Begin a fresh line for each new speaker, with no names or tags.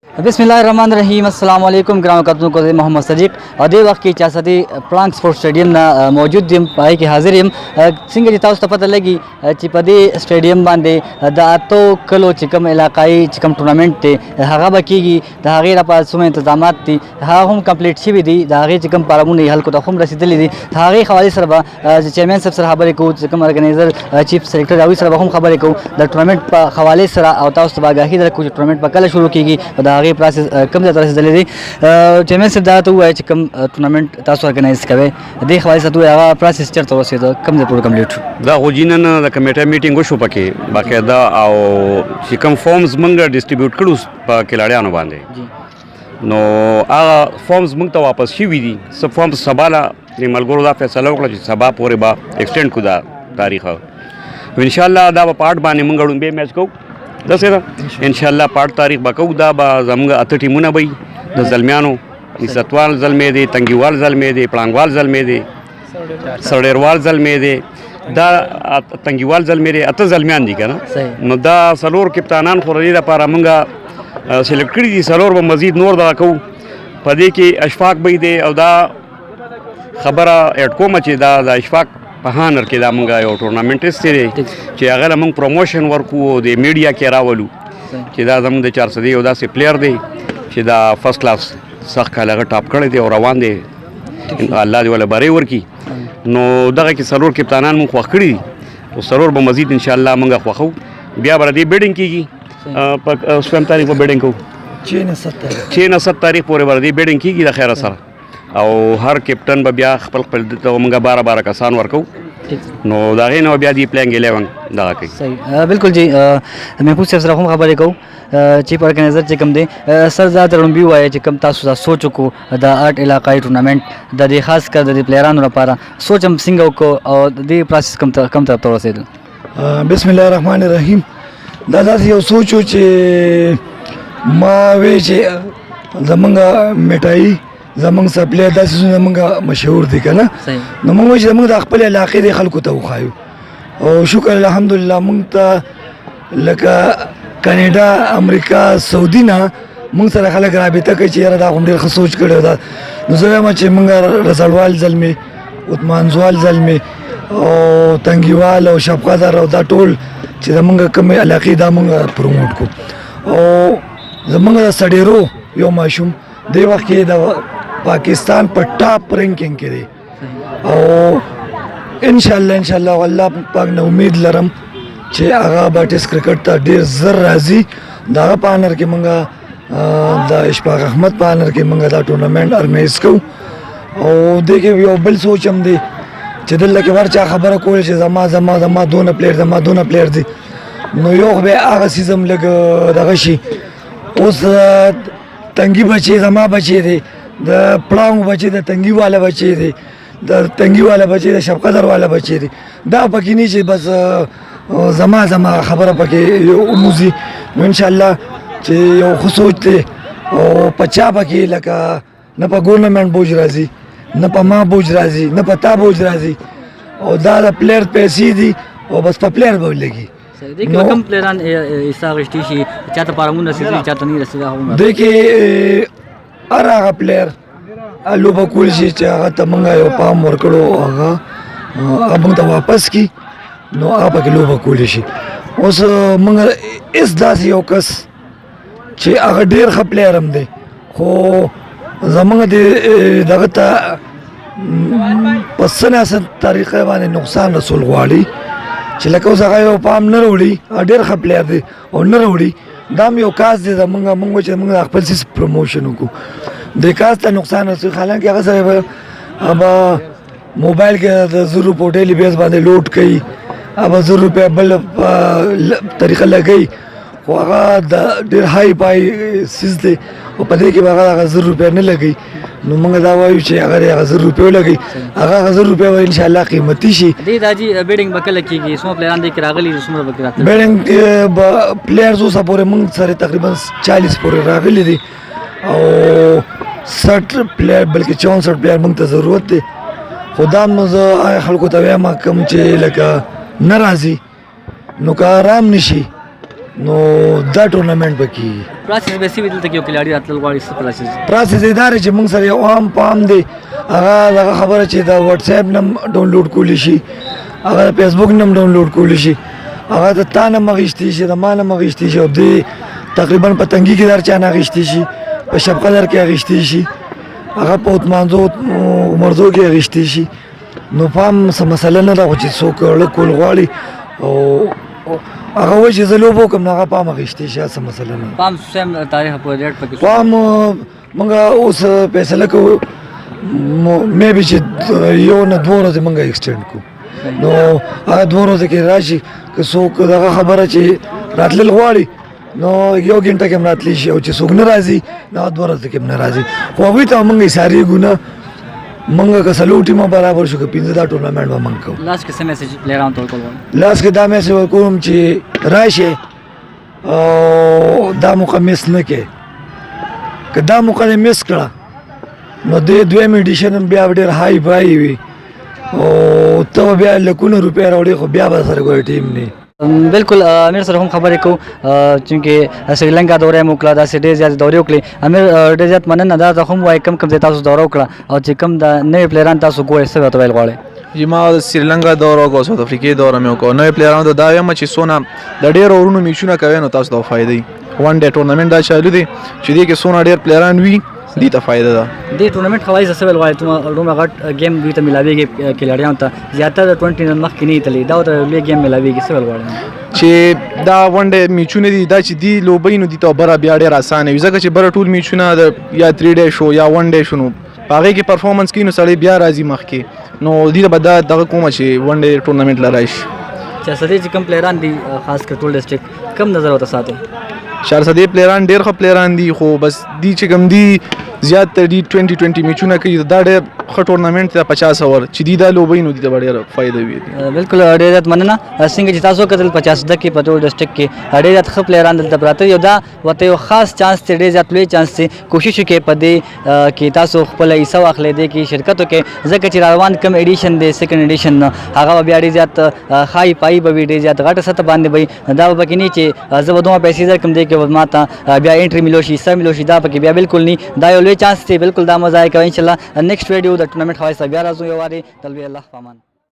बिस्मिल्लाहिर्रहमानिर्रहीम अस्सलाम वालेकुम ग्राम कतनु को मोहम्मद सदीक और दे वक्त की चासदी प्लांक स्पोर्ट्स स्टेडियम ना मौजूद यम पाई के हाजिर यम सिंग जिता उस पता लगी चिपदे स्टेडियम बांधे द तो कलो चिकम इलाकाई चिकम टूर्नामेंट थे हागा बकीगी द हागे रपा सुमे इंतजामात थी हा हम कंप्लीट छी भी दी द हागे चिकम पारामुन हल को तखम रसीदली दी हागे खवाली सरबा चेयरमैन सब सर खबर को चिकम ऑर्गेनाइजर चीफ सेक्रेटरी दावी सरबा हम खबर को द टूर्नामेंट पर खवाले सर आवता उस बागाही द कुछ टूर्नामेंट पर कल शुरू कीगी द प्रोसेस कम ज़्यादा से दले दी चेयरमैन से दात हुआ है कि कम टूर्नामेंट तासु ऑर्गेनाइज करे देख वाले साथ हुआ है प्रोसेस चलता हुआ से तो कम ज़्यादा पूरा कंप्लीट
दा होजिना द कमेटी मीटिंग को शुपके बाकायदा आओ चिकम फॉर्म्स मंग डिस्ट्रीब्यूट करूँ पा खिलाड़ियों बांधे नो आ फॉर्म्स मंग तो वापस ही भी दी सब फॉर्म्स सबाला निमलगोर दा फैसला को सबा पूरे बा एक्सटेंड कुदा तारीख इंशाल्लाह दा पार्ट बाने मंगड़ूं बे मैच को दसेरा इंशाल्लाह पार्ट तारीख बकऊ दा बा जमगा अत टीमुना बई द जलमियानो निसतवाल जलमे दे तंगीवाल जलमे दे पलांगवाल जलमे दे सड़ेरवाल जलमे दे दा तंगीवाल जलमे दे अत जलमियान दी kana नो दा सलोर कप्तानान खोरली दा पारा मंगा सिलेक्ट करी दी सलोर व मजीद नोर दा को पदे के अशफाक बई दे और दा खबरा एटको मचे दा अशफाक पहानर के दा मंगा यो टूर्नामेंट स्थिरे कि अगर हम प्रमोशन वर्क वो दे मीडिया के रावलू कि दा हम दे 400 दे ओदा से प्लेयर दे कि दा फर्स्ट क्लास सख का लगा टॉप करे दे और रवान दे अल्लाह दे वाला बारे वर की नो दगा के सरोर कप्तानान मुख वखड़ी तो सरोर ब मजीद इंशाल्लाह मंगा खखौ बिया बरा दे बेडिंग कीगी स्वयं तारीख को बेडिंग को 6 न 7 तारीख पूरे बरा दे बेडिंग कीगी दा खैर सर और हर कैप्टन बबिया खपल खपल तो मंगा 12 का सान वर्को नो दागे नो बिया दी प्लेइंग 11 दा के
सही बिल्कुल जी मैं पूछ से रखूं खबर को चीफ ऑर्गेनाइजर चिकम दे सर ज़्यादा रुंबी हुआ है चिकम तासु सोचो को द आर्ट इलाकाई टूर्नामेंट द दे खास कर द प्लेयरान र पारा सोचम सिंगो को और द प्रोसेस कम तौर से
बिस्मिल्लाहिर्रहमानिर्रहीम दादा यो सोचो चे मावे चे जमंगा मिठाई जमंग सा प्लेयर दासी जमंगा मशहूर थी का ना नमंग वही जमंग दाखपले इलाके दे खल को तो खायो और शुक्र अल्हम्दुलिल्लाह मंग ता लका कनाडा अमेरिका सऊदी ना मंग सारा खलक राबिता के चेहरा दा हम देर सोच करे दा नजर में चे मंग रसलवाल जलमे उस्मान जवाल जलमे और तंगीवाल और शफकादार और दा टोल चे जमंग कम इलाके दा मंग प्रमोट को और जमंग सडेरो यो माशूम दे वक्त दा पाकिस्तान पर टॉप रैंकिंग के दे और इंशाल्लाह अल्लाह पाक ने उम्मीद लरम चे आगा बाटिस क्रिकेट ता देर जर राजी दागा पानर के मंगा दा इशफाक अहमद पानर के मंगा दा टूर्नामेंट ऑर्गेनाइज को और देखे यो बल सोचम दे चे दिल के बार चा खबर कोल चे जमा दोन प्लेयर दी नो यो बे आगा सीजन लग दागशी उस तंगी बचे जमा बचे थे द पड़ाऊँ बचे थे तंगी वाला बचे थे द तंगी वाला बचे थे शफकदर वाला बचे थे दा पकी नीचे बस जमा खबर पके उमुजी इंशाल्लाह चे यो खुशोचते और पचा पके लका न पा गवर्नमेंट बोझ राजी न पा माँ बोझ राजी न पा ता बोझ राजी और दादा प्लेयर पैसी दी और बस पा प्लेयर बोझ लगी
देखिए कम प्लेयरान इसा रिश्ती चाहता पारामुन रसीदी चाहता नहीं रसीदा हूँ
देखिए अरा का प्लेयर आलू बकुल से चाहा तमंगा यो पाम वर्कड़ो आगा अब तो वापस की नो आप के लो बकुल से उस मंगल इस दासी ओकस चे अगर डेर का प्लेयर हम दे हो जमंग दे दगता पसना सन तरीक़े वाले नुकसान रसूल वाली चिलको जगह पाम न रोड़ी डेर खा प्लेयर दे और न रोड़ी दाम यो काज दे मंगा मंगो चे मंगा अखपल से प्रमोशन को देखास ता नुकसान रसूल हालांकि अगर सर अब मोबाइल के जरूर पोटेली बेस बांधे लोड कई अब जरूर पे बल तरीक़ा लग गई वो अगर डेर हाई पाई सीज दे वो पते कि अगर 1000 नहीं लगी नो मंगा दावा चे अगर 1000 लगी अगर 1000 वो इंशाल्लाह कीमती she
they Daji bedding buckle की सो प्लेयर दे रागली उसमें बकरात
बेडिंग प्लेयर जो सब पूरे मंग सारे तकरीबन 40 पूरे रागली दी और 60 प्लेयर बल्कि 64 प्लेयर मंग जरूरत है खुदा मज़ा आए खलको तवे मा कम चे लगा नाराजी नुका आराम निशी نو دا ټورنمنټ پکې
پراسس به سی ویل ته یو کلاړي راتل غواړي څه پراسس
پراسس ادارې چې موږ سره یو عام پام دی هغه خبره چې دا واتس اپ نم ډاونلوډ کولی شي هغه فیسبوک نم ډاونلوډ کولی شي هغه د تا نه مغشتي شي د ما نه مغشتي شي او د تقریبا په تنګي کې در چا نه غشتي شي په شب قدر کې غشتي شي هغه په اتمانزو مرزو کې غشتي شي نو پام څه مسله نه ده چې څوک له کول غواړي او هغه وایي چې زه لوبه وکړم نو هغه پام غشتي شي څه مسله نه
پام سم تاریخ په ریټ پکې
پام موږ اوس فیصله کوو مې به چې یو نه دوه ورځې موږ ایکسټینډ کوو نو هغه دوه ورځې کې راشي که څوک دغه خبره چې راتلل غواړي نو یو غنټه کې هم راتلی شي او چې څوک نه راځي نو دوه ورځې کې هم نه راځي خو هغوی ته موږ اشارېږو نه موږ که څلور ټیمه برابر شو که پنځه دا ټورنمنټ به موږ کوو
لاس کې څه میسج پلیرانو ته ورکول
لاس کې دا میسج ورکوم چې راشئ او دا موقع مس نه کې که دا موقع دې مس کړه نو د دویم ایډیشن هم بیا ډېر های فای وي او ته بیا لکونه روپۍ راوړې خو بیا به سره کوئی ټیم نه
بالکل امیر سره هم خبرې کوو چونکې سریلنکا دوره مو کړه داسې ډېر زیات دورې وکړې امیر ډېر زیات مننه دا ته هم وایي کم ځای تاسو دوره وکړه او چې کم د نوي پلیران تاسو ګورئ څه ورته ویل غواړئ
ما د سریلنکا دوره وکړه ساوت افریقې دوره مې وکړه نوی پلیرانو ته دا وایم چې څونه د ډېرو اورونو میچونه کوي نو تاسو ته فایده ون ډے ټورنمنټ دا چالو دی چې دې کې څونه ډېر پلیران وي دې ته فایده ده
دې ټورنمنټ خوایي څه ویل غواړئ ته دومره غټ گیم دوی ته ملاویږي کلاړیانو ته زیاتره د 20 نن مخکې نه تللی دا ورته لوی گیم ملاویږي څه ویل غواړئ
چې دا ون ډے میچونه دي دا چې دی لوبۍ نو دي ته بره بیا ډېر اسانه وي ځکه چې بره ټول میچونه د یا 3 ډے شو یا ون ډے شو نو هغې کې پرفارمنس کوي نو سړی بیا راځي مخکې نو دې ته به دا دغه کومه چې ون ډے ټورنمنټ له راشي
چارسدې چې کوم پلیران دي خاص کر ټول ډسټرکټ کم نظر ورته ساتئ
چارسدې پلیران ډېر ښه پلیران دي خو بس دی چې کوم دي زیات تر دی 2020 میچونه کوي دا ډېر ښه ټورنمنټ دی 50 اور چې دی دا لوبۍ نو دي ته به ډېره فایده وي
بالکل ډېر زیات مننه څنګه چې تاسو کتل 50 دقیقې په ټول ډسټرکټ کې ډېر زیات ښه پلیران دلته پراته یو دا ورته یو خاص چانس دی ډېر زیات لوی چانس دی کوشش وکړئ په دې کې تاسو خپل حصه واخلئ دې کې شرکت وکړئ ځکه چې روان کم ایډیشن دی سیکنډ ایډیشن هغه بیا ډېر زیات ښایي پایي به وي ډېر زیات غټه سطح باندې به دا به پکې نه چې زه به دومره پیسې درکړم دی کې به ما ته بیا انټري ملو شي حصه ملو شي دا پکې بیا بالکل نه دا یو لوی چانس دی بالکل دا مزه کوي ان شاء الله نیکسټ ویډیو د ټورنمنټ حوالې سره بیا راځو یو واري تلوي الله پامان